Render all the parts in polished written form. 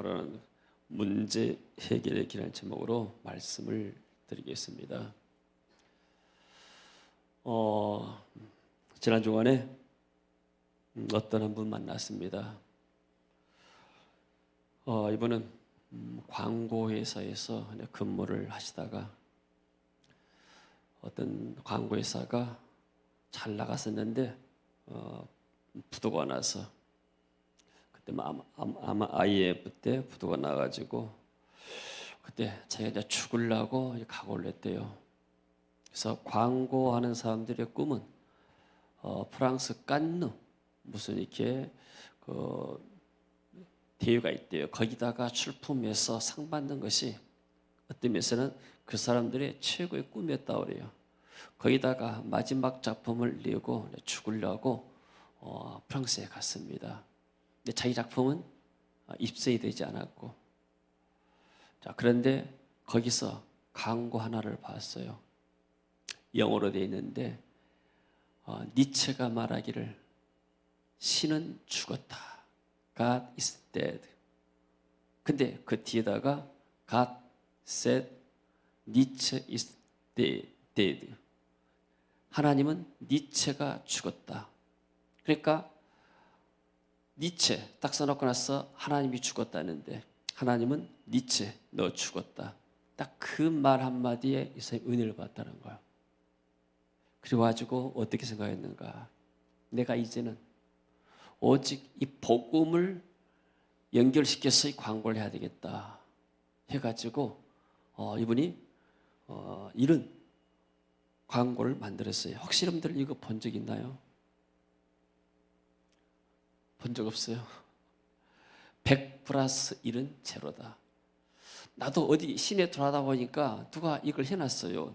바라는 문제 해결의 길이라는 제목으로 말씀을 드리겠습니다. 지난 주간에 어떤 한 분 만났습니다. 이분은 광고회사에서 근무를 하시다가 어떤 광고회사가 잘 나갔었는데 부도가 나서 그때 아마 IMF 때 부도가 나가지고 그때 자기가 이제 죽으려고 각오를 했대요. 그래서 광고하는 사람들의 꿈은 프랑스 깐느 무슨 이렇게 대회가 있대요. 거기다가 출품해서 상 받는 것이 어떤 면에서는 그 사람들의 최고의 꿈이었다 그래요. 거기다가 마지막 작품을 내고 죽으려고 프랑스에 갔습니다. 근데 자기 작품은 입수이 되지 않았고, 자 그런데 거기서 광고 하나를 봤어요. 영어로 되어 있는데 니체가 말하기를 신은 죽었다. God is dead. 근데 그 뒤에다가 God said Nietzsche is dead. 하나님은 니체가 죽었다. 그러니까 니체 딱 써놓고 나서 하나님이 죽었다는데 하나님은 니체 너 죽었다. 딱 그 말 한마디에 이 사람이 은혜를 받았다는 거예요. 그래가지고 어떻게 생각했는가? 내가 이제는 오직 이 복음을 연결시켜서 이 광고를 해야 되겠다 해가지고 이분이 이런 광고를 만들었어요. 혹시 여러분들 이거 본 적 있나요? 본 적 없어요? 100 플러스 1은 제로다. 나도 어디 시내 돌아다 보니까 누가 이걸 해놨어요.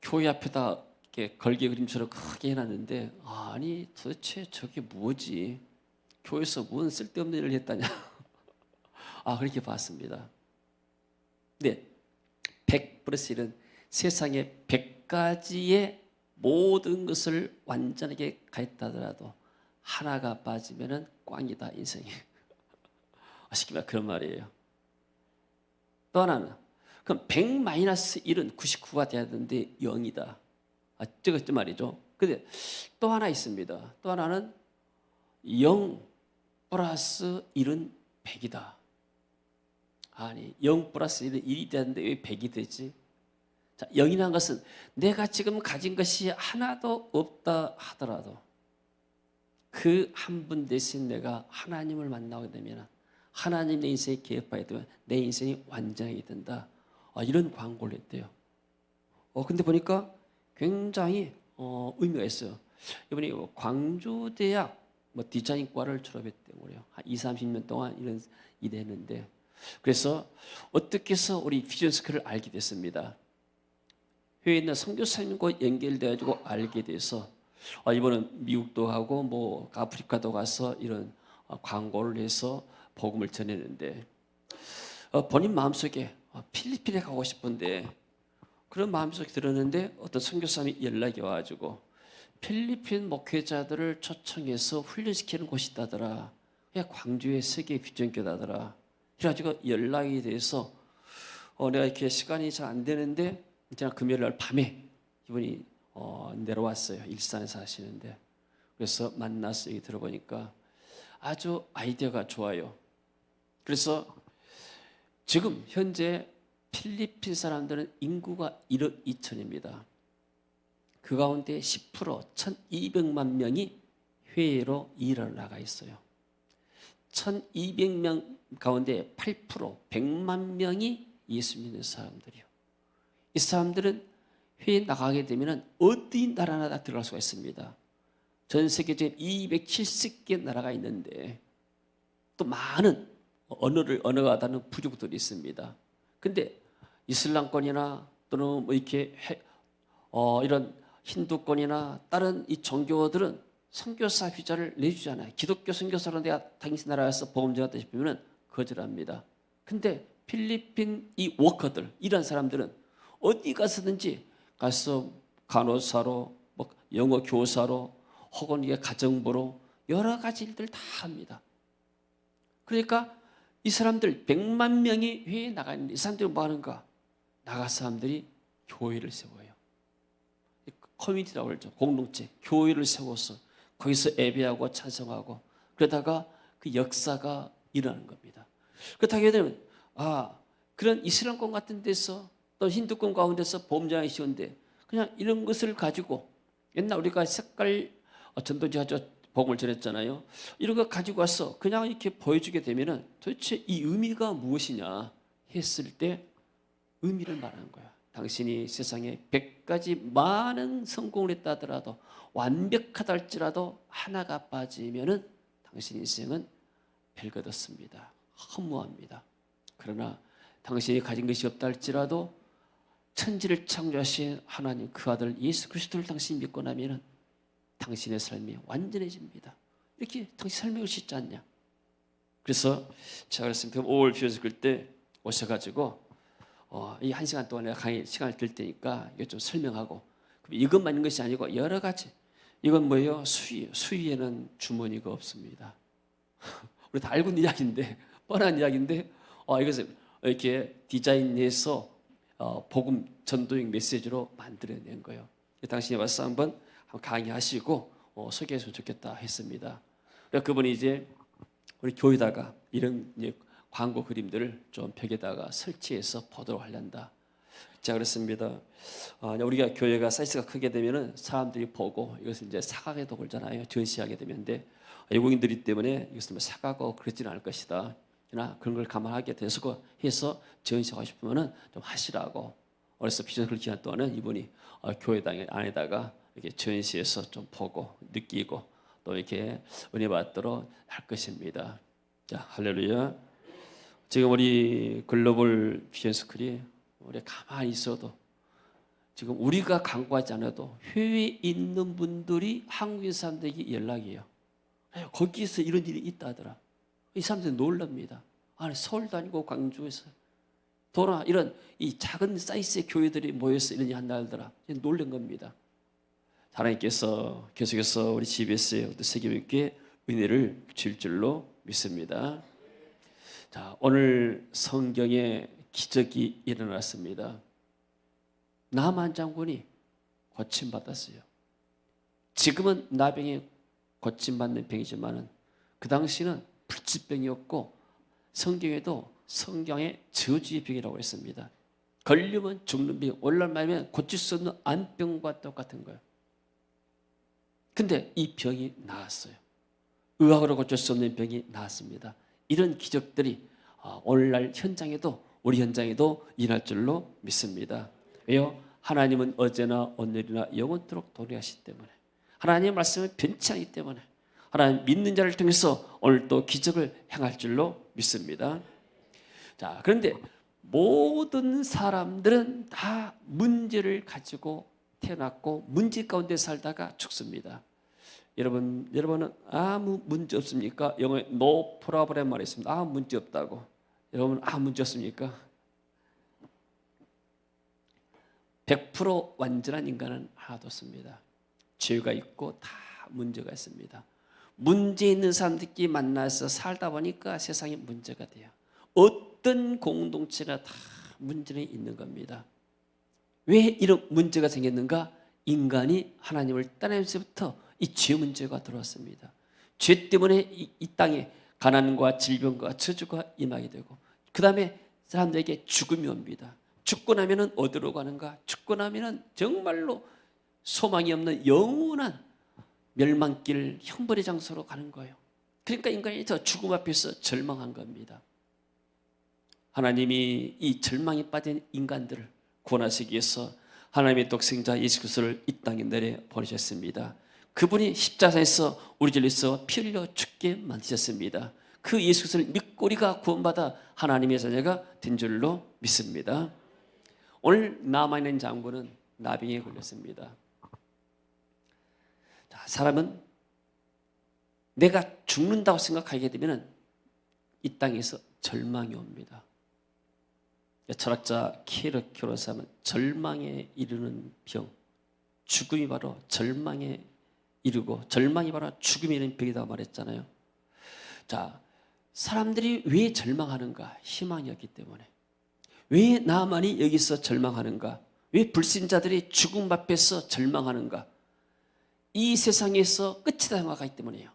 교회 앞에다 이렇게 걸개 그림처럼 크게 해놨는데 아니 도대체 저게 뭐지? 교회에서 뭔 쓸데없는 일을 했다냐? 그렇게 봤습니다. 네, 100 플러스 1은 세상에 100가지의 모든 것을 완전하게 가했다 하더라도 하나가 빠지면은 꽝이다 인생이. 쉽게 말하면 그런 말이에요. 또 하나는 그럼 100 마이너스 1은 99가 돼야 되는데 0이다. 저거 말이죠. 근데 또 하나 있습니다. 또 하나는 0 플러스 1은 100이다. 아니 0 플러스 1은 1이 되는데 왜 100이 되지? 자, 0이라는 것은 내가 지금 가진 것이 하나도 없다 하더라도 그 한 분 대신 내가 하나님을 만나게 되면 하나님 내 인생에 개입하게 되면 내 인생이 완전하게 된다. 이런 광고를 했대요. 근데 보니까 굉장히 의미가 있어요. 이분이 광주대학 디자인과를 졸업했대요. 한 20-30년 동안 이런 일을 했는데 그래서 어떻게 해서 우리 비전스쿨을 알게 됐습니다. 회에 있는 선교사님과 연결돼가지고 알게 돼서 이번은 미국도 가고 아프리카도 가서 이런 광고를 해서 복음을 전했는데 본인 마음속에 필리핀에 가고 싶은데 그런 마음속에 들었는데 어떤 선교사님이 연락이 와가지고 필리핀 목회자들을 초청해서 훈련시키는 곳이 있다더라. 그냥 광주의 세계 비전교다더라. 그래가지고 연락이 돼서 내가 이렇게 시간이 잘 안 되는데 제가 금요일 날 밤에 이분이 내려왔어요. 일산에서 하시는데 그래서 만나서 얘기 들어보니까 아주 아이디어가 좋아요. 그래서 지금 현재 필리핀 사람들은 인구가 1억 2천입니다. 그 가운데 10% 1200만 명이 해외로 일하러 나가 있어요. 1200명 가운데 8% 100만 명이 예수 믿는 사람들이요. 이 사람들은 해외에 나가게 되면 어디 나라나 다 들어갈 수가 있습니다. 전 세계적인 270개 나라가 있는데 또 많은 언어가 다른 부족들이 있습니다. 근데 이슬람권이나 또는 이렇게 이런 힌두권이나 다른 이 종교들은 선교사 비자를 내주잖아요. 기독교 선교사로 내가 당신 나라에 가서 복음 전하다 싶으면 거절합니다. 근데 필리핀 이 워커들 이런 사람들은 어디 가서든지 가서 간호사로 영어 교사로 혹은 이게 가정부로 여러 가지 일들 다 합니다. 그러니까 이 사람들 100만 명이 회에 나가 있는데 이 사람들이 뭐 하는가? 나가 사람들이 교회를 세워요. 커뮤니티라고 그러죠. 공동체, 교회를 세워서 거기서 예배하고 찬송하고 그러다가 그 역사가 일어나는 겁니다. 그렇다게 되면 그런 이슬람권 같은 데서 또 힌두권 가운데서 보험장이 쉬운데 그냥 이런 것을 가지고 옛날 우리가 색깔 전도지하죠. 복음을 전했잖아요. 이런 거 가지고 와서 그냥 이렇게 보여주게 되면은 도대체 이 의미가 무엇이냐 했을 때 의미를 말하는 거야. 당신이 세상에 100가지 많은 성공을 했다 하더라도 완벽하다 할지라도 하나가 빠지면은 당신 인생은 별것 없습니다. 허무합니다. 그러나 당신이 가진 것이 없다 할지라도 천지를 창조하신 하나님 그 아들 예수 그리스도를 당신이 믿고 나면은 당신의 삶이 완전해집니다. 이렇게 당신 설명을 쉽지 않냐? 그래서 제가 그랬습니다. 5월 비어서 그때 오셔가지고 이 1시간 동안 내가 강의 시간을 들 테니까 이거 좀 설명하고 이것만 있는 것이 아니고 여러 가지 이건 뭐예요? 수위에는 주머니가 없습니다. 우리 다 알고 있는 이야기인데 뻔한 이야기인데 이것을 이렇게 디자인해서 복음 전도용 메시지로 만들어낸 거예요. 당신이 와서 한번 강의하시고 소개했으면 좋겠다 했습니다. 그분이 이제 우리 교회다가 이런 광고 그림들을 좀 벽에다가 설치해서 보도록 하련다. 자, 그렇습니다. 우리가 교회가 사이즈가 크게 되면은 사람들이 보고 이것을 이제 사각에도 걸잖아요. 전시하게 되면데 외국인들이 때문에 이것을 사각하고 그러지는 않을 것이다. 그러나 그런 걸 감안하게 돼서 해서 전시하고 싶으면은 좀 하시라고. 그래서 비전 그렇게 한 동안은 이분이 교회당 안에다가 이렇게 전시해서 좀 보고 느끼고 또 이렇게 은혜 받도록 할 것입니다. 자, 할렐루야. 지금 우리 글로벌 비전 스쿨이 우리 가만히 있어도 지금 우리가 광고하지 않아도 해외에 있는 분들이 한국인 사람들에게 연락이에요. 거기서 이런 일이 있다 하더라. 이 사람들이 놀랍니다. 아니 서울도 아니고 광주에서 도나 이런 이 작은 사이즈의 교회들이 모여서 이런 일이 한다 하더라. 놀란 겁니다. 하나님께서 계속해서 우리 GBS의 세계교회 은혜를 줄 줄로 믿습니다. 자, 오늘 성경에 기적이 일어났습니다. 나만 장군이 고침받았어요. 지금은 나병이 고침받는 병이지만은 그 당시는 불치병이었고 성경에도 성경의 저주의 병이라고 했습니다. 걸리면 죽는 병, 오늘날 말하면 고칠 수 없는 안병과 똑같은 거예요. 근데 이 병이 나았어요. 의학으로 고칠 수 없는 병이 나았습니다. 이런 기적들이 오늘날 현장에도 우리 현장에도 일어날 줄로 믿습니다. 왜요? 하나님은 어제나 오늘이나 영원토록 동일하시기 때문에 하나님의 말씀은 변치 않기 때문에 하나님 믿는 자를 통해서 오늘 또 기적을 행할 줄로 믿습니다. 자, 그런데 모든 사람들은 다 문제를 가지고 태어났고 문제 가운데 살다가 죽습니다. 여러분은 아무 문제 없습니까? 영어에 no problem 말이 있습니다. 아무 문제 없다고. 여러분 아무 문제 없습니까? 100% 완전한 인간은 하나도 없습니다. 죄가 있고 다 문제가 있습니다. 문제 있는 사람들끼리 만나서 살다 보니까 세상에 문제가 돼요. 어떤 공동체나 다 문제는 있는 겁니다. 왜 이런 문제가 생겼는가? 인간이 하나님을 떠나면서부터 이 죄 문제가 들어왔습니다. 죄 때문에 이 땅에 가난과 질병과 저주가 임하게 되고 그 다음에 사람들에게 죽음이 옵니다. 죽고 나면은 어디로 가는가? 죽고 나면은 정말로 소망이 없는 영원한 멸망길 형벌의 장소로 가는 거예요. 그러니까 인간이 더 죽음 앞에서 절망한 겁니다. 하나님이 이 절망에 빠진 인간들을 구원하시기 위해서 하나님의 독생자 예수 그리스도를 이 땅에 내려 보내셨습니다. 그분이 십자가에서 우리 죄를 위해서 피 흘려 죽게 만드셨습니다. 그 예수 그리스도를 믿고 우리가 구원받아 하나님의 자녀가 된 줄로 믿습니다. 오늘 남아있는 장군은 나병에 걸렸습니다. 자, 사람은 내가 죽는다고 생각하게 되면 이 땅에서 절망이 옵니다. 철학자 키르케고르가 하면 절망에 이르는 병, 죽음이 바로 절망에 이르고 절망이 바로 죽음에 이르는 병이라고 말했잖아요. 자, 사람들이 왜 절망하는가? 희망이 없기 때문에. 왜 나만이 여기서 절망하는가? 왜 불신자들이 죽음 앞에서 절망하는가? 이 세상에서 끝이다 생각하기 때문이에요.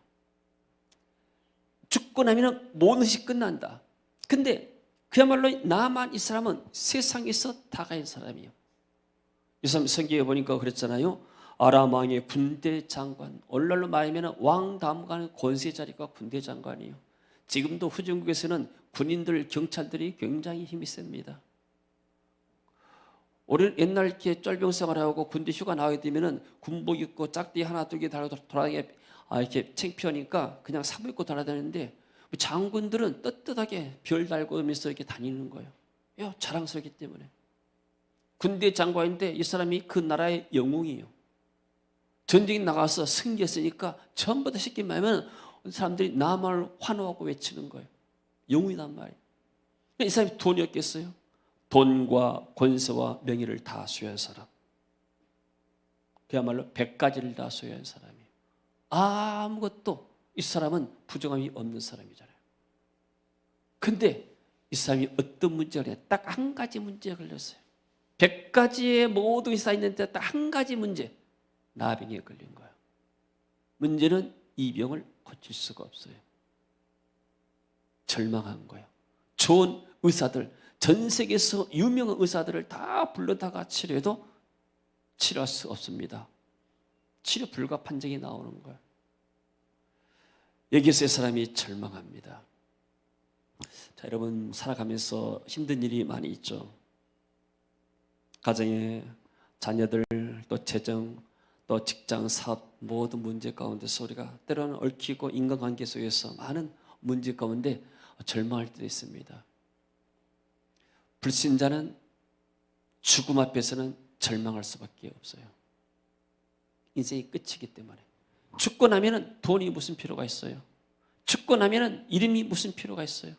죽고 나면 모든 것이 끝난다. 근데 그야말로 나만 이 사람은 세상에서 다가인 사람이에요. 요즘 성경에 보니까 그랬잖아요. 아람 왕의 군대 장관, 오늘날로 말하면 왕 다음가는 권세 자리가 군대 장관이에요. 지금도 후진국에서는 군인들, 경찰들이 굉장히 힘이 셉니다. 우리는 옛날 이렇게 쫄병 생활하고 군대 휴가 나가게 되면은 군복 입고 짝대 하나 두 개 달고 돌아다니게 이렇게 창피하니까 그냥 사복 입고 돌아다니는데 장군들은 떳떳하게 별 달고 하면서 이렇게 다니는 거예요. 야, 자랑스럽기 때문에. 군대 장관인데 이 사람이 그 나라의 영웅이에요. 전쟁에 나가서 승리했으니까 전부 다 쉽게 말하면 사람들이 나만을 환호하고 외치는 거예요. 영웅이란 말이에요. 이 사람이 돈이 없겠어요? 돈과 권세와 명예를 다 소유한 사람. 그야말로 100가지를 다 소유한 사람이에요. 아무것도 이 사람은 부정함이 없는 사람이잖아요. 근데 이 사람이 어떤 문제가 걸려요? 딱 한 가지 문제에 걸렸어요. 100가지의 모든 것이 쌓였는데 딱 한 가지 문제. 나병에 걸린 거예요. 문제는 이 병을 고칠 수가 없어요. 절망한 거예요. 좋은 의사들, 전 세계에서 유명한 의사들을 다 불러다가 치료해도 치료할 수 없습니다. 치료 불가 판정이 나오는 거예요. 여기서 이 사람이 절망합니다. 자, 여러분 살아가면서 힘든 일이 많이 있죠. 가정에 자녀들, 또 재정, 또 직장, 사업 모든 문제 가운데서 우리가 때로는 얽히고 인간관계 속에서 많은 문제 가운데 절망할 때도 있습니다. 불신자는 죽음 앞에서는 절망할 수밖에 없어요. 인생이 끝이기 때문에. 죽고 나면은 돈이 무슨 필요가 있어요? 죽고 나면은 이름이 무슨 필요가 있어요?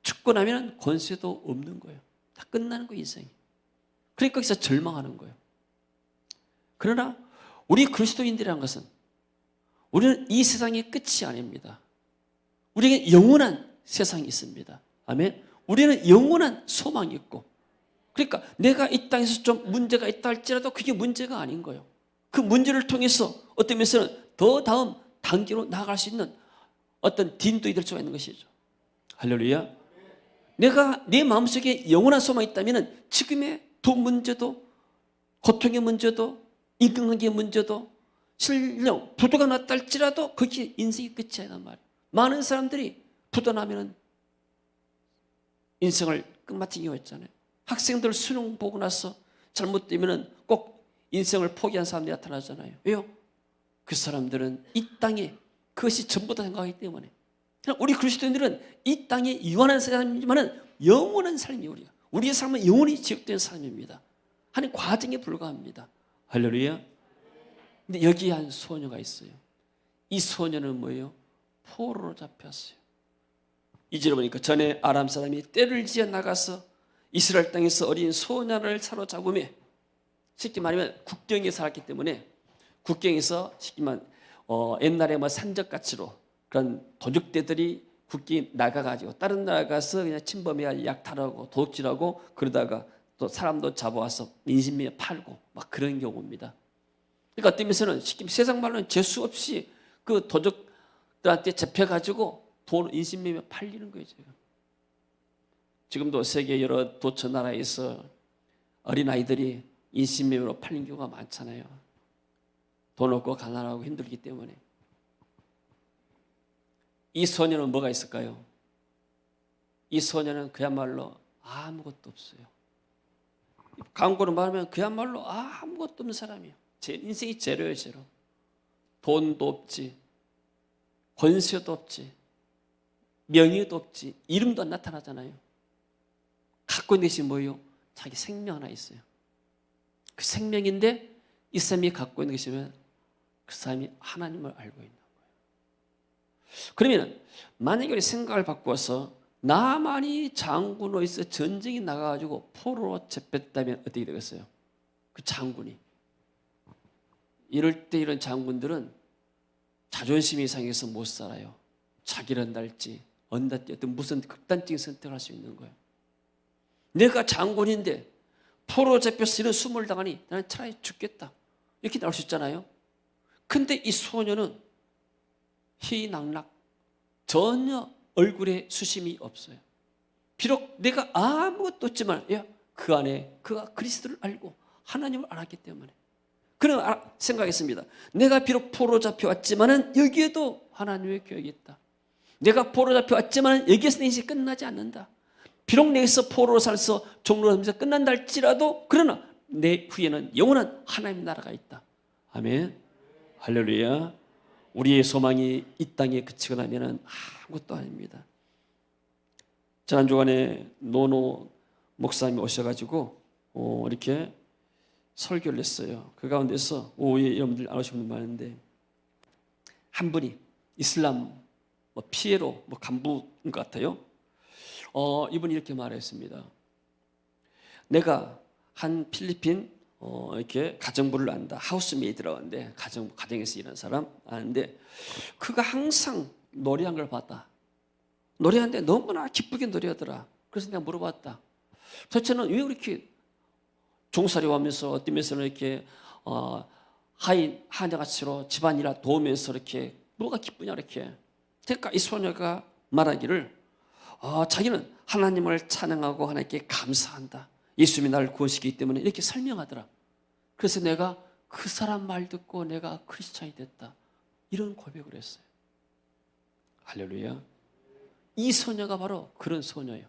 죽고 나면은 권세도 없는 거예요. 다 끝나는 거예요, 인생이. 그러니까 거기서 절망하는 거예요. 그러나 우리 그리스도인들이라는 것은 우리는 이 세상의 끝이 아닙니다. 우리에게 영원한 세상이 있습니다. 아멘. 우리는 영원한 소망이 있고, 그러니까 내가 이 땅에서 좀 문제가 있다 할지라도 그게 문제가 아닌 거예요. 그 문제를 통해서 어떤 면에서는 더 다음 단계로 나아갈 수 있는 어떤 딘도이 될 수가 있는 것이죠. 할렐루야. 내가 내 마음속에 영원한 소망이 있다면 지금의 돈 문제도, 고통의 문제도, 인간관계의 문제도, 실령, 부도가 났다 할지라도 그게 인생의 끝이 아니란 말이에요. 많은 사람들이 부도 나면 인생을 끝마친 경우가 있잖아요. 학생들 수능 보고 나서 잘못되면 꼭 인생을 포기한 사람들이 나타나잖아요. 왜요? 그 사람들은 이 땅에 그것이 전부다 생각하기 때문에. 우리 그리스도인들은 이 땅에 유한한 사람이지만 영원한 삶이에요. 우리의 삶은 영원히 지속되는 삶입니다. 하는 과정에 불과합니다. 할렐루야. 근데 여기에 한 소녀가 있어요. 이 소녀는 뭐예요? 포로로 잡혔어요. 이제로 보니까 전에 아람 사람이 떼를 지어 나가서 이스라엘 땅에서 어린 소녀를 사로잡으며, 쉽게 말하면 국경에 살았기 때문에 국경에서 쉽게 말하면 옛날에 뭐 산적가치로 그런 도적대들이 국경에 나가가지고 다른 나라 가서 그냥 침범해 약탈하고 도둑질하고 그러다가 또 사람도 잡아와서 인신미에 팔고 막 그런 경우입니다. 그러니까 어떤 면에서는 쉽게 세상 말로는 재수 없이 그 도적들한테 잡혀가지고 돈 인신미에 팔리는 거예요. 지금도 세계 여러 도처 나라에서 어린아이들이 인신매매로 팔린 경우가 많잖아요. 돈 없고 가난하고 힘들기 때문에. 이 소녀는 뭐가 있을까요? 이 소녀는 그야말로 아무것도 없어요. 광고로 말하면 그야말로 아무것도 없는 사람이에요. 제 인생이 제로예요, 제로. 돈도 없지, 권세도 없지, 명예도 없지, 이름도 안 나타나잖아요. 갖고 있는 것이 뭐예요? 자기 생명 하나 있어요. 그 생명인데 이 사람이 갖고 있는 것이면 그 사람이 하나님을 알고 있는 거예요. 그러면 만약에 우리 생각을 바꿔서 나만이 장군으로서 전쟁에 나가가지고 포로로 잡혔다면 어떻게 되겠어요? 그 장군이. 이럴 때 이런 장군들은 자존심이 상해서 못 살아요. 자기를 날지, 어느 때 어떤 무슨 극단적인 선택을 할 수 있는 거예요. 내가 장군인데 포로 잡혀서 이런 수모를 당하니 나는 차라리 죽겠다. 이렇게 나올 수 있잖아요. 근데 이 소녀는 희낙락 전혀 얼굴에 수심이 없어요. 비록 내가 아무것도 없지만 그 안에 그가 그리스도를 알고 하나님을 알았기 때문에 그는 생각했습니다. 내가 비록 포로 잡혀왔지만 여기에도 하나님의 계획이 있다. 내가 포로 잡혀왔지만 여기에서 내 인생이 끝나지 않는다. 비록 내게서 포로로 살서 종로로 하면서 끝난다 할지라도 그러나 내 후에는 영원한 하나님 나라가 있다. 아멘. 할렐루야. 우리의 소망이 이 땅에 그치고 나면 아무것도 아닙니다. 지난 주간에 노노 목사님이 오셔가지고 이렇게 설교를 했어요. 그 가운데서 오후에 여러분들 안 오시는 분 많은데 한 분이 이슬람 피에로 간부인 것 같아요. 이분이 이렇게 말했습니다. 내가 한 필리핀 이렇게 가정부를 안다. 하우스메이드라고 하는데 가정에서 일하는 사람 아는데 그가 항상 노래한 걸 봤다. 노래하는데 너무나 기쁘게 노래하더라. 그래서 내가 물어봤다. 도대체는 왜 그렇게 종살이 하면서 뛰면서 이렇게 하냐같이로 집안일을 도우면서 이렇게 뭐가 기쁘냐 이렇게. 그러니까 이 소녀가 말하기를 자기는 하나님을 찬양하고 하나님께 감사한다. 예수님이 나를 구하시기 때문에 이렇게 설명하더라. 그래서 내가 그 사람 말 듣고 내가 크리스찬이 됐다. 이런 고백을 했어요. 할렐루야. 이 소녀가 바로 그런 소녀예요.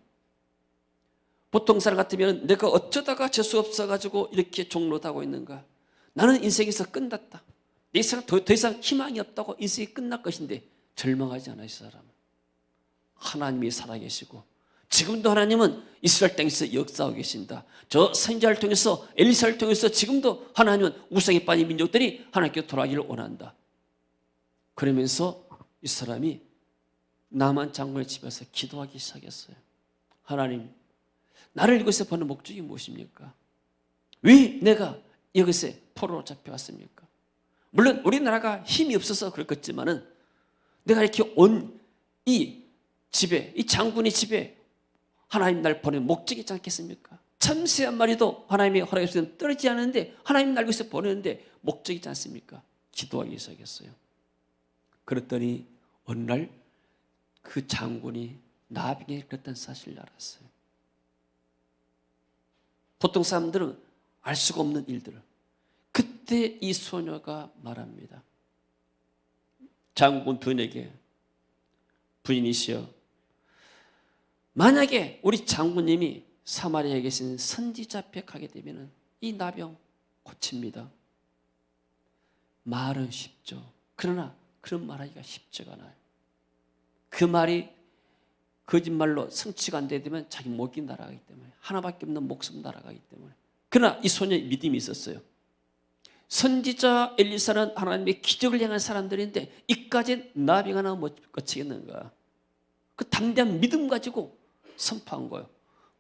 보통 사람 같으면 내가 어쩌다가 재수 없어가지고 이렇게 종로하고 있는가. 나는 인생에서 끝났다. 내 인생은 더 이상 희망이 없다고 인생이 끝날 것인데 절망하지 않아 이 사람은. 하나님이 살아계시고 지금도 하나님은 이스라엘 땅에서 역사하고 계신다. 저 선지자를 통해서 엘리사를 통해서 지금도 하나님은 우상에 빠진 민족들이 하나님께 돌아가기를 원한다. 그러면서 이 사람이 나만 장군의 집에서 기도하기 시작했어요. 하나님, 나를 이곳에 보낸 목적이 무엇입니까? 왜 내가 이것에 포로로 잡혀왔습니까? 물론 우리나라가 힘이 없어서 그렇겠지만은 내가 이렇게 온 이 집에, 이 장군의 집에 하나님 날 보낸 목적이 있지 않겠습니까? 참새 한 마리도 하나님의 허락에서 떨어지지 않는데 하나님 날 이곳에 보내는데 목적이 있지 않습니까? 기도하기 시작했어요. 그랬더니 어느 날 그 장군이 나병에 걸렸다는 사실을 알았어요. 보통 사람들은 알 수가 없는 일들을. 그때 이 소녀가 말합니다. 장군 부인에게 부인이시여, 만약에 우리 장군님이 사마리아에 계신 선지자 앞에 가게 되면 이 나병 고칩니다. 말은 쉽죠. 그러나 그런 말하기가 쉽지가 않아요. 그 말이 거짓말로 성취가 안 되면 자기 목이 날아가기 때문에, 하나밖에 없는 목숨 날아가기 때문에. 그러나 이 소녀의 믿음이 있었어요. 선지자 엘리사는 하나님의 기적을 행한 사람들인데 이까지 나병 하나 못 거치겠는가. 그 담대한 믿음 가지고 선포한 거예요.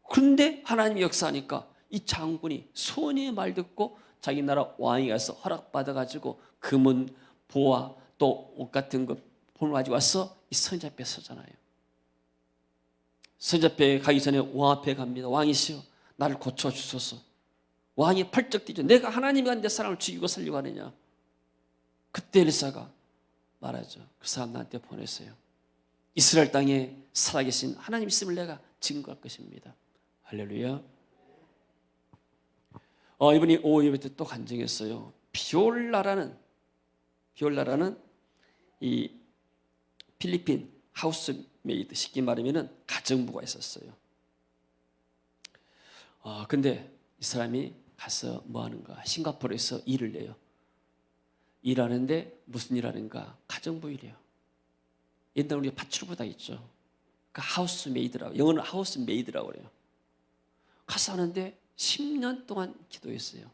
그런데 하나님이 역사하니까 이 장군이 소녀의 말 듣고 자기 나라 왕이 가서 허락받아가지고 금은 보화 또 옷 같은 거 본을 가지고 와서 이 선지자 앞에 서잖아요. 선지자 앞에 가기 전에 왕 앞에 갑니다. 왕이시여, 나를 고쳐주소서. 왕이 펄쩍 뛰죠. 내가 하나님이 내 사람을 죽이고 살려고 하느냐. 그때 엘리사가 말하죠. 그 사람 나한테 보냈어요. 이스라엘 땅에 살아계신 하나님 있음을 내가 증거할 것입니다. 할렐루야. 이분이 오후 예배 때 또 간증했어요. 비올라라는 이 필리핀 하우스메이드, 쉽게 말하면 가정부가 있었어요. 근데 이 사람이 가서 뭐 하는가? 싱가포르에서 일을 내요. 일하는데 무슨 일 하는가? 가정부 일이에요. 옛날 우리가 파출부다 있죠. 그 하우스메이드라고, 영어는 하우스메이드라고 그래요. 가서 하는데 10년 동안 기도했어요.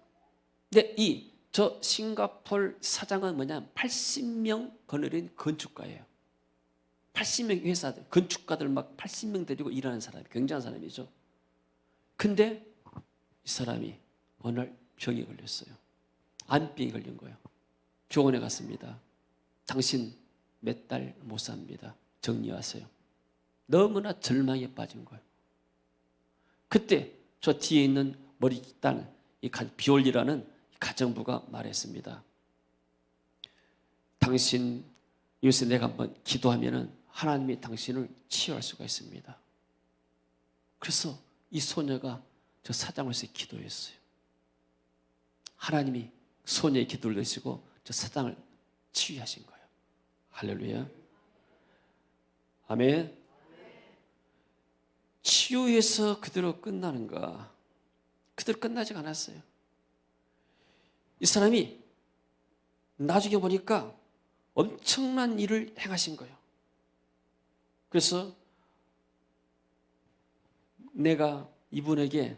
근데 저 싱가포르 사장은 뭐냐면 80명 거느린 건축가예요. 80명 회사들, 건축가들 막 80명 데리고 일하는 사람이, 굉장한 사람이죠. 근데 이 사람이 어느 날 병에 걸렸어요. 암병이 걸린 거예요. 병원에 갔습니다. 당신 몇 달 못 삽니다. 정리하세요. 너무나 절망에 빠진 거예요. 그때 저 뒤에 있는 머리 딴 이 비올리라는 가정부가 말했습니다. 당신 요새 내가 한번 기도하면은 하나님이 당신을 치유할 수가 있습니다. 그래서 이 소녀가 저 사장으로서 기도했어요. 하나님이 소녀의 기도를 들으시고 저 사장을 치유하신 거예요. 할렐루야. 아멘. 치유해서 그대로 끝나는가? 그대로 끝나지 않았어요. 이 사람이 나중에 보니까 엄청난 일을 행하신 거예요. 그래서 내가 이분에게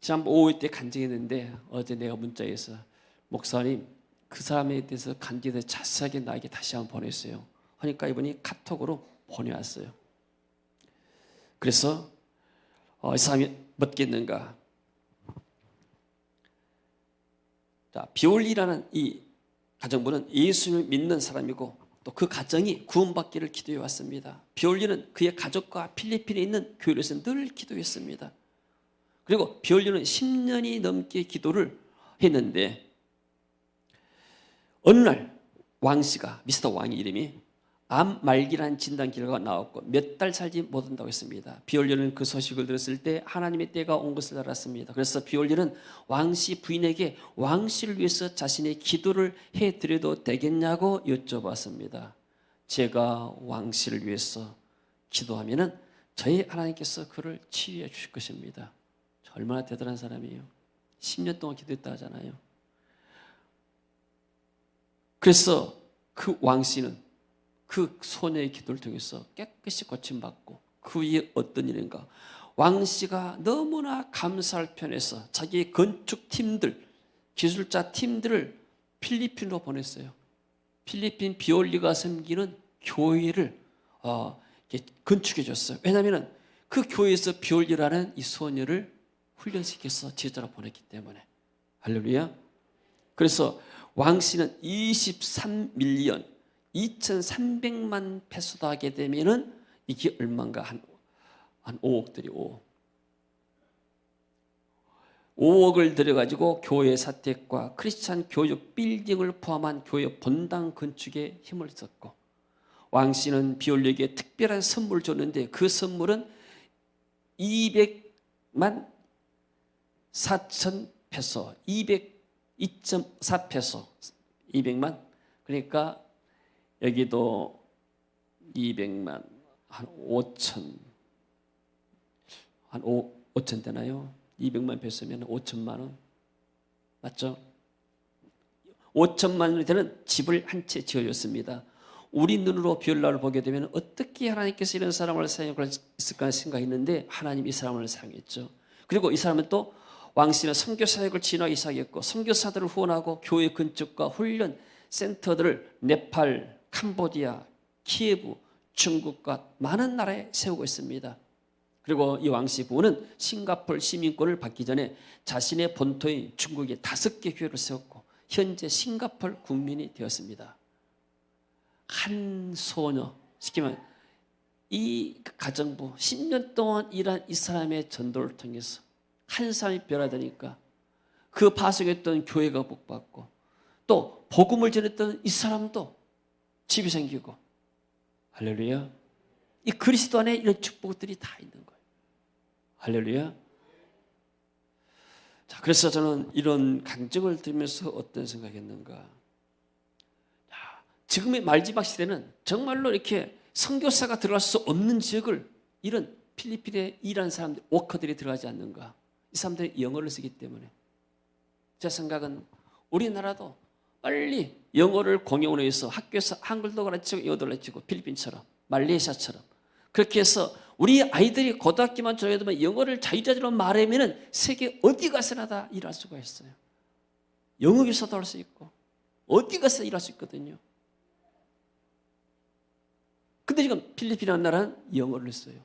지난번 오후 때 간증했는데 어제 내가 문자에서 목사님 그 사람에 대해서 간증에 대해서 자세하게 나에게 다시 한번 보냈어요. 하니까 이분이 카톡으로 보내왔어요. 그래서 이 사람이 믿겠는가? 자, 비올리라는 이 가정부는 예수님을 믿는 사람이고 또 그 가정이 구원받기를 기도해 왔습니다. 비올리는 그의 가족과 필리핀에 있는 교회에서 늘 기도했습니다. 그리고 비올리는 10년이 넘게 기도를 했는데 어느 날 왕씨가 미스터 왕의 이름이 암 말기라는 진단 결과가 나왔고 몇 달 살지 못한다고 했습니다. 비올리는 그 소식을 들었을 때 하나님의 때가 온 것을 알았습니다. 그래서 비올리는 왕씨 부인에게 왕씨를 위해서 자신의 기도를 해드려도 되겠냐고 여쭤봤습니다. 제가 왕씨를 위해서 기도하면은 저희 하나님께서 그를 치유해 주실 것입니다. 얼마나 대단한 사람이에요. 10년 동안 기도했다 하잖아요. 그래서 그 왕씨는 그 소녀의 기도를 통해서 깨끗이 고침받고 그 위에 어떤 일인가? 왕씨가 너무나 감사할 편에서 자기의 건축팀들, 기술자 팀들을 필리핀으로 보냈어요. 필리핀 비올리가 섬기는 교회를 건축해 줬어요. 왜냐하면 그 교회에서 비올리라는 이 소녀를 훈련시켜서 제자로 보냈기 때문에. 할렐루야. 그래서 왕씨는 23밀리언 2,300만 페소도 하게 되면은 이게 얼마인가? 한 5억들이 5억을 들여가지고 교회 사택과 크리스찬 교육 빌딩을 포함한 교회 본당 건축에 힘을 썼고 왕씨는 비올리에게 특별한 선물을 줬는데 그 선물은 200만 4천 페소 202.4 페소 200만 그러니까 여기도 200만 한 5천 한 5천 되나요? 200만 페소면 5천만 원 맞죠? 5천만 원이 되는 집을 한 채 지어줬습니다. 우리 눈으로 비올라를 보게 되면 어떻게 하나님께서 이런 사람을 사용할 수 있을까 생각했는데 하나님이 이 사람을 사용했죠. 그리고 이 사람은 또 왕씨는 선교 사역을 진화하기 시작했고 선교사들을 후원하고 교회 건축과 훈련 센터들을 네팔, 캄보디아, 키예브, 중국과 많은 나라에 세우고 있습니다. 그리고 이 왕씨 부부는 싱가포르 시민권을 받기 전에 자신의 본토인 중국에 5개 교회를 세웠고 현재 싱가포르 국민이 되었습니다. 한 소녀, 시키면 이 가정부 10년 동안 일한 이 사람의 전도를 통해서 한 사람이 변화되니까 그 파송했던 교회가 복받고 또 복음을 전했던 이 사람도 집이 생기고 할렐루야. 이 그리스도 안에 이런 축복들이 다 있는 거예요. 할렐루야. 자, 그래서 저는 이런 간증을 들으면서 어떤 생각했는가? 지금의 말지박 시대는 정말로 이렇게 선교사가 들어갈 수 없는 지역을 이런 필리핀에 일하는 사람들, 워커들이 들어가지 않는가? 이 사람들이 영어를 쓰기 때문에. 제 생각은 우리나라도 빨리 영어를 공용으로 해서 학교에서 한글도 가르치고 영어도 가르치고 필리핀처럼 말레이시아처럼 그렇게 해서 우리 아이들이 고등학교만 졸업해도 영어를 자유자재로 말하면 세계 어디 가서나 다 일할 수가 있어요. 영어 교사도 할 수 있고 어디 가서 일할 수 있거든요. 근데 지금 필리핀이라는 나라는 영어를 써요.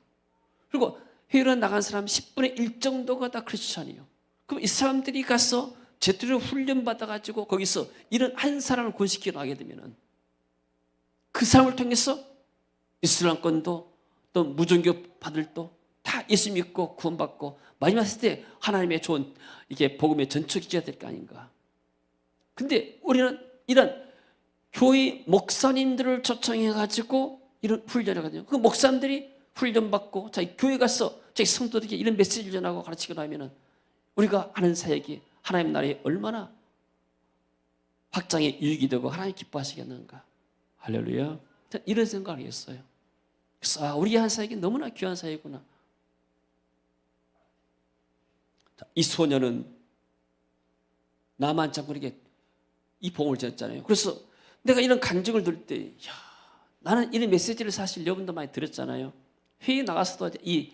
그리고 해외로 나간 사람 10분의 1 정도가 다 크리스찬이에요. 그럼 이 사람들이 가서 제대로 훈련받아가지고 거기서 이런 한 사람을 구원시켜 나가게 되면 그 사람을 통해서 이슬람권도 또 무종교 파들도 다 예수 믿고 구원받고 마지막 시대 하나님의 좋은 이게 복음의 전초기지가 될 거 아닌가. 근데 우리는 이런 교회 목사님들을 초청해가지고 이런 훈련을 하거든요. 그 목사님들이 훈련받고 자기 교회 가서 자기 성도들에게 이런 메시지를 전하고 가르치고 나면은 우리가 하는 사역이 하나님 나라에 얼마나 확장에 유익이 되고 하나님 기뻐하시겠는가. 할렐루야. 이런 생각을 했어요. 그래서 우리 한 사역이 너무나 귀한 사역이구나. 이 소녀는 나만 장군에게 이 복음을 전했잖아요. 그래서 내가 이런 간증을 들을 때 나는 이런 메시지를 사실 여러분도 많이 들었잖아요. 회의 나가서도 이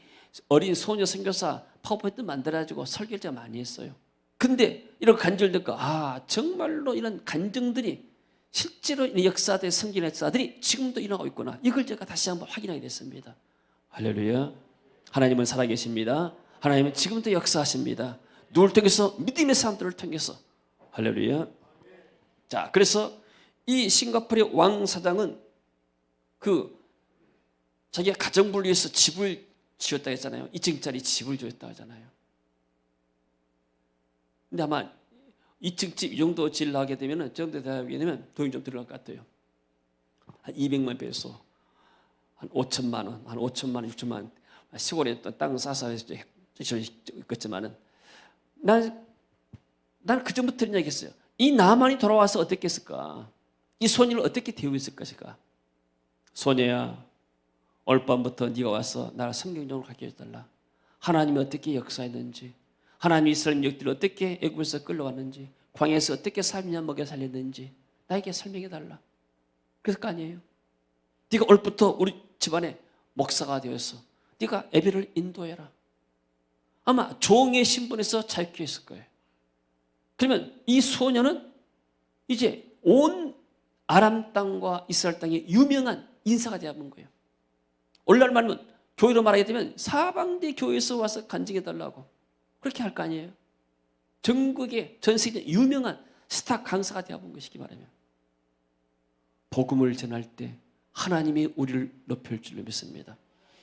어린 소녀 선교사 파워포인트 만들어가지고 설교를 제가 많이 했어요. 근데 이런 간증을 듣고 정말로 이런 간증들이 실제로 역사대 성경 역사들이 지금도 일어나고 있구나. 이걸 제가 다시 한번 확인하게 됐습니다. 할렐루야. 하나님은 살아계십니다. 하나님은 지금도 역사하십니다. 누굴 통해서? 믿음의 사람들을 통해서. 할렐루야. 자, 그래서 이 싱가포르의 왕 사장은 자기가 가정부를 위해서 집을 지었다 했잖아요. 2층짜리 집을 지었다 하잖아요. 근데 아마 2층 집 이 정도 질러 하게 되면, 정도 하게 되면 돈이 좀 들어갈 것 같아요. 한 200만 배소, 한 5천만 원, 한 5천만 원, 6천만 원. 시골에 또 땅 싸서 있겠지만은, 나는 그 전부터 이런 얘기 했어요. 이 나만이 돌아와서 어떻게 했을까? 이 소녀를 어떻게 대우했을 것일까? 소녀야, 오늘 밤부터 네가 와서 나를 성경적으로 가르쳐 달라. 하나님이 어떻게 역사했는지, 하나님이 이스라엘 역들을 어떻게 애굽에서 끌려갔는지, 광야에서 어떻게 3년 먹여 살렸는지 나에게 설명해 달라. 그랬을 거 아니에요. 네가 오늘부터 우리 집안에 목사가 되어서 네가 예배를 인도해라. 아마 종의 신분에서 자유케 했을 거예요. 그러면 이 소녀는 이제 온 아람 땅과 이스라엘 땅의 유명한 인사가 되어본 거예요. 오늘날 말하면 교회로 말하게 되면 사방대 교회에서 와서 간증해달라고 그렇게 할 거 아니에요. 전국의 전 세계 유명한 스타 강사가 되어본 것이기 바라며 복음을 전할 때 하나님이 우리를 높일 줄로 믿습니다.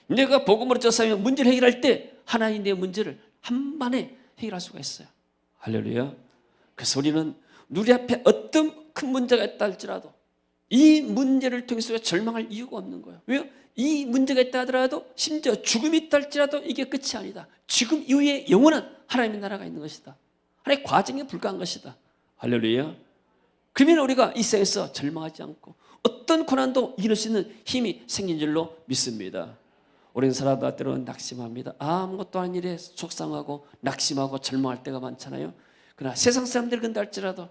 내가 복음으로 전하면 문제를 해결할 때 하나님이 내 문제를 한번에 해결할 수가 있어요. 할렐루야. 그래서 우리는 우리 앞에 어떤 큰 문제가 있다 할지라도 이 문제를 통해서 절망할 이유가 없는 거예요. 왜요? 이 문제가 있다 하더라도 심지어 죽음이 있다 할지라도 이게 끝이 아니다. 죽음 이후에 영원한 하나님의 나라가 있는 것이다. 하나님의 과정에 불과한 것이다. 할렐루야. 그러면 우리가 이 세상에서 절망하지 않고 어떤 고난도 이길 수 있는 힘이 생긴 줄로 믿습니다. 오랜 살아다 때로는 낙심합니다. 아무것도 아닌 일에 속상하고 낙심하고 절망할 때가 많잖아요. 그러나 세상 사람들이 그런다 할지라도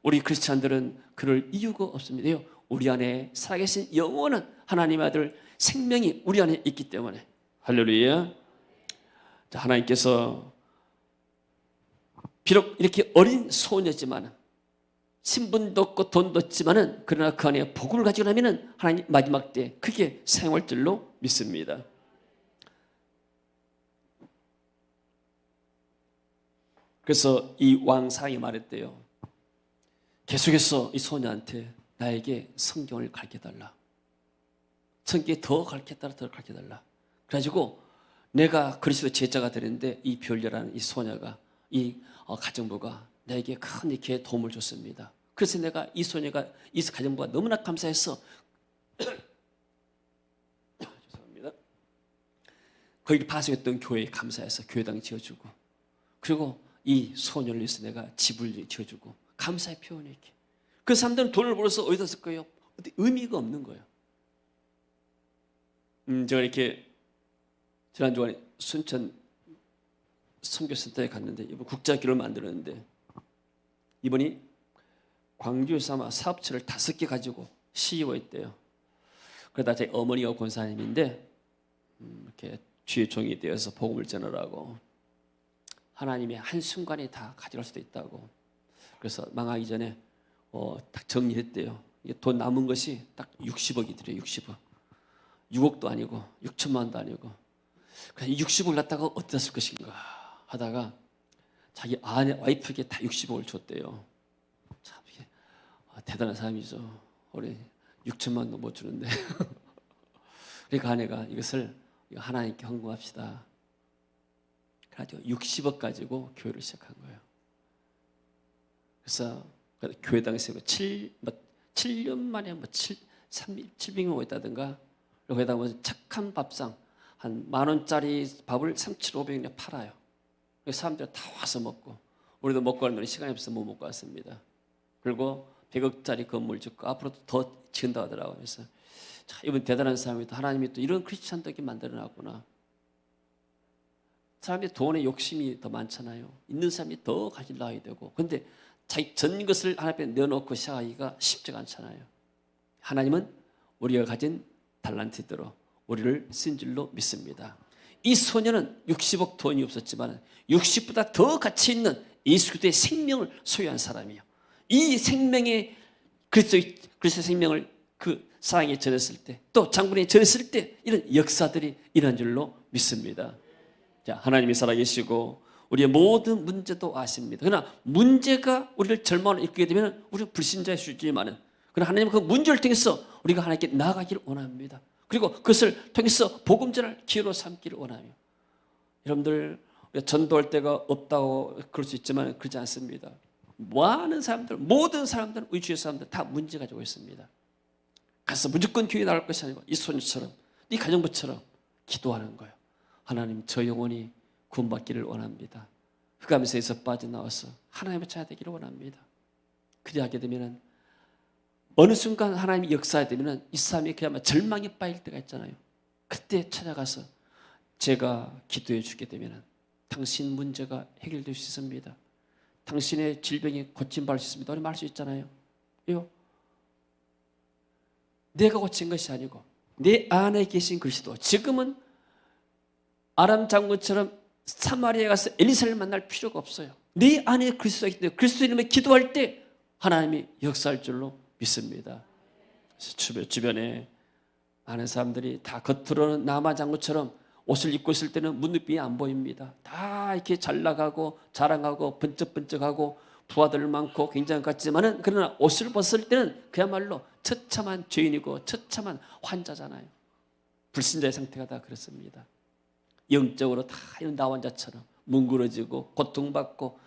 우리 크리스찬들은 그럴 이유가 없습니다. 우리 안에 살아계신 영원한 하나님의 아들 생명이 우리 안에 있기 때문에. 할렐루야. 자, 하나님께서 비록 이렇게 어린 소녀지만 신분도 없고 돈도 없지만은 그러나 그 안에 복음을 가지고 나면은 하나님 마지막 때 크게 사용할 줄로 믿습니다. 그래서 이 왕상이 말했대요. 계속해서 이 소녀한테 나에게 성경을 가르쳐달라. 성경에 더 가르쳐달라, 더 가르쳐달라. 그래가지고 내가 그리스도 제자가 되는데 이 별려라는 이 소녀가 이 가정부가 나에게 큰 이렇게 도움을 줬습니다. 그래서 내가 이 소녀가 이 가정부가 너무나 감사해서 죄송합니다. 거기 파송했던 교회에 감사해서 교회당 지어주고 그리고 이 소녀를 위해서 내가 집을 지어주고 감사의 표현이 이렇게. 그 사람들은 돈을 벌어서 어디다 쓸 거예요? 의미가 없는 거예요. 제가 이렇게 지난 주간에 순천 선교센터에 갔는데 이번 국제학교를 만들었는데 이분이 광주에서 아마 사업체를 5개 가지고 CEO였대요. 그러다 제 어머니가 권사님인데 이렇게 주의 종이 되어서 복음을 전하라고 하나님의 한순간에 다 가져갈 수도 있다고. 그래서 망하기 전에 딱 정리했대요. 돈 남은 것이 딱 60억이 들어요. 60억. 6억도 아니고 6천만 원도 아니고. 그래서 60억을 갖다가 어디다 쓸 것인가 하다가 자기 아내 와이프에게 다 60억을 줬대요. 참 이게 대단한 사람이죠. 우리 6천만 원도 못 주는데. 그러니까 아내가 이것을 하나님께 헌금합시다. 그래가지고 60억 가지고 교회를 시작한 거예요. 그래서 교회당에서 7년 만에 700명 오겠다든가, 거기다가 뭐 착한 밥상 한 10,000원짜리 밥을 3,500원에 팔아요. 사람들이 다 와서 먹고, 우리도 먹고 가는 시간이 없어서 못 먹고 왔습니다. 그리고 100억짜리 건물 짓고 앞으로도 더 지은다고 하더라고요. 그래서 자, 이분 대단한 사람이다. 하나님이 또 이런 크리스찬들이 만들어놨구나. 사람이 돈에 욕심이 더 많잖아요. 있는 사람이 더 가지려 하게 되고, 근데 자기 전 것을 하나님 앞에 내어놓고 시작하기가 쉽지가 않잖아요. 하나님은 우리가 가진 달란트대로 우리를 쓴 줄로 믿습니다. 이 소녀는 60억 돈이 없었지만 60보다 더 가치 있는 예수 그리스도의 생명을 소유한 사람이에요. 이 생명의 그리스도의 생명을 그 사랑에 전했을 때, 또 장군에 전했을 때 이런 역사들이 일어난 줄로 믿습니다. 자, 하나님이 살아계시고 우리의 모든 문제도 아십니다. 그러나 문제가 우리를 절망으로 이끌게 되면 우리는 불신자의 수준이지만은, 그러나 하나님은 그 문제를 통해서 우리가 하나님께 나아가기를 원합니다. 그리고 그것을 통해서 복음 전할 기회로 삼기를 원하며, 여러분들 전도할 데가 없다고 그럴 수 있지만 그렇지 않습니다. 많은 사람들, 모든 사람들은, 우리 주위의 사람들 다 문제 가지고 있습니다. 가서 무조건 교회 나갈 것이 아니고 이 소녀처럼, 이 가정부처럼 기도하는 거예요. 하나님, 저 영혼이 구원받기를 원합니다. 흑암세에서 빠져나와서 하나님을 찾아야 되기를 원합니다. 그리하게 되면 어느 순간 하나님이 역사하게 되면 이 사람이 그야말로 절망에 빠질 때가 있잖아요. 그때 찾아가서 제가 기도해 주게 되면 당신 문제가 해결될 수 있습니다. 당신의 질병이 고침받을 수 있습니다. 우리 말할 수 있잖아요. 요. 내가 고친 것이 아니고 내 안에 계신 그리스도, 지금은 아람 장군처럼 사마리아에 가서 엘리사를 만날 필요가 없어요. 내 안에 그리스도가 있기 때문에 그리스도 이름에 기도할 때 하나님이 역사할 줄로 믿습니다. 그래서 주변에 많은 사람들이 다 겉으로는 나아만 장군처럼 옷을 입고 있을 때는 문득비 안 보입니다. 다 이렇게 잘 나가고 자랑하고 번쩍번쩍하고 부하들 많고 굉장한 것 같지만은, 그러나 옷을 벗을 때는 그야말로 처참한 죄인이고 처참한 환자잖아요. 불신자의 상태가 다 그렇습니다. 영적으로 다 이런 나환자처럼 뭉그러지고 고통받고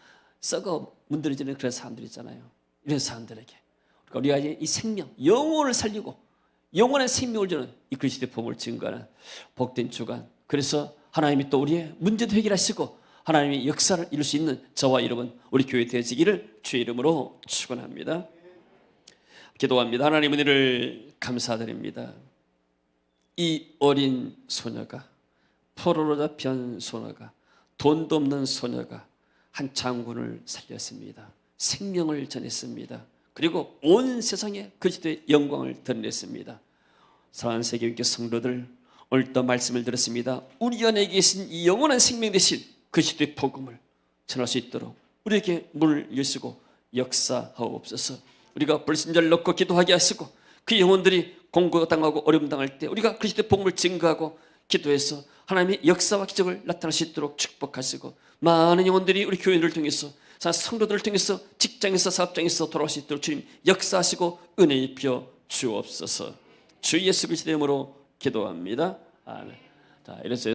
썩어 문드러지는 그런 사람들 있잖아요. 이런 사람들에게 우리가 이 생명, 영혼을 살리고 영원한 생명을 주는 이 그리스도의 복음을 증거하는 복된 주간, 그래서 하나님이 또 우리의 문제도 해결하시고 하나님의 역사를 이룰 수 있는 저와 여러분, 우리 교회 되시기를 주의 이름으로 축원합니다. 기도합니다. 하나님, 은혜를 감사드립니다. 이 어린 소녀가, 포로로 잡힌 소녀가, 돈도 없는 소녀가 한 장군을 살렸습니다. 생명을 전했습니다. 그리고 온 세상에 그리스도의 영광을 드러냈습니다. 사랑하는 세계교회 성도들, 오늘 또 말씀을 들었습니다. 우리 안에 계신 이 영원한 생명 되신 그리스도의 복음을 전할 수 있도록 우리에게 문을 여시고 역사하옵소서. 우리가 불신자를 넣고 기도하게 하시고 그 영혼들이 공고당하고 어려움 당할 때 우리가 그리스도의 복음을 증거하고 기도해서 하나님의 역사와 기적을 나타낼 수 있도록 축복하시고, 많은 영혼들이 우리 교회를 통해서, 성도들을 통해서 직장에서 사업장에서 돌아올 수 있도록 주님 역사하시고 은혜 입혀 주옵소서. 주 예수 그리스도의 이름으로 기도합니다. 아멘. 자, 이래서